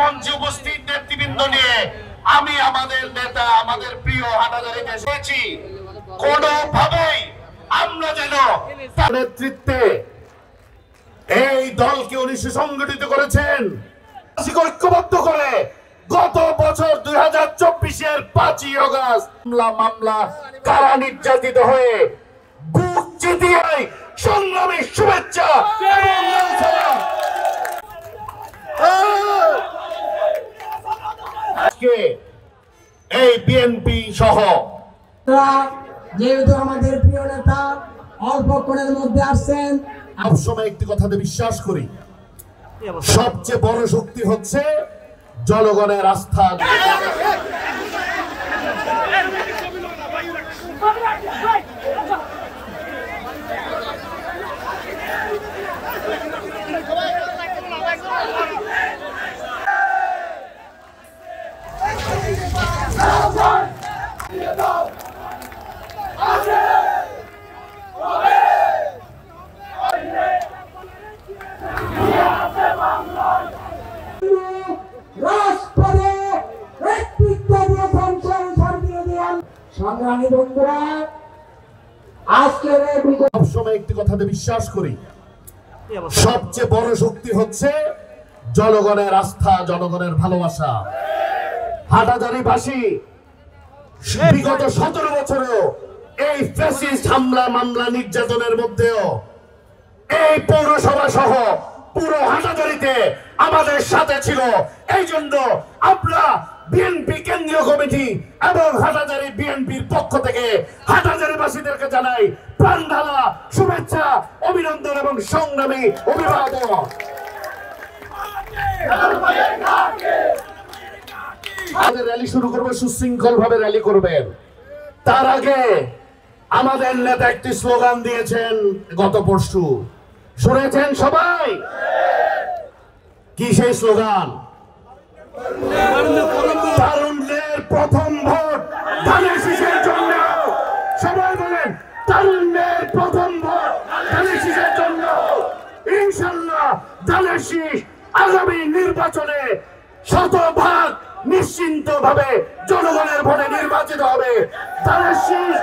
মঞ্চে উপস্থিত নেতৃবৃন্দ নিয়ে আমি আমাদের নেতা আমাদের প্রিয় হাটাজারিতে এসেছি। কোনোভাবেই আমরা যেন তার নেতৃত্বে এই দলকে উনি সুসংগঠিত করেছেন, ঐক্যবদ্ধ করে গত বছর 2024-এর 5ই আগস্ট মামলা কারা নির্যাতিত হয়ে বুক চিতিয়ে সংগ্রামী শুভেচ্ছা এই বিএনপি সহ যেহেতু আমাদের প্রিয় নেতা অল্পক্ষণের মধ্যে আসছেন, সবসময় একটি কথাতে বিশ্বাস করি, সবচেয়ে বড় শক্তি হচ্ছে জনগণের আস্থা। সংগ্রামী বন্ধুরা, আজকের সবসময় একটি কথাতে বিশ্বাস করি, সবচেয়ে বড় শক্তি হচ্ছে জনগণের আস্থা, জনগণের ভালোবাসা। হাটাজারিবাসী বিগত 17 বছরেও এই ফ্যাসিস্ট হামলা মামলা নির্যাতনের মধ্যেও এই পৌরসভা সহ পুরো হাটাজারিতে আমাদের সাথে ছিল। এই জন্য আমরা বিএনপি কেন্দ্রীয় কমিটি এবং হাটাজারি বিএনপির পক্ষ থেকে হাটাজারিবাসীদেরকে জানাই প্রাণ ঢালা শুভেচ্ছা, অভিনন্দন এবং সংগ্রামী অভিবাদন। আমাদের র্যালি শুরু করবে, সুশৃঙ্খল ভাবে র্যালি করবেন। তার আগে আমাদের নেতা একটি স্লোগান দিয়েছেন গত পরশু, শুনেছেন সবাই? কি সেই স্লোগান? তারুণ্যের প্রথম ভোট ধানের শীষের জন্য। সবাই বলেন, তারুণ্যের প্রথম ভোট ধানের শীষের জন্য। ইনশাআল্লাহ ধানের শীষ আগামী নির্বাচনে শতভাগ নিশ্চিন্ত ভাবে জনগণের ভোটে নির্বাচিত হবে। ধানের শীষ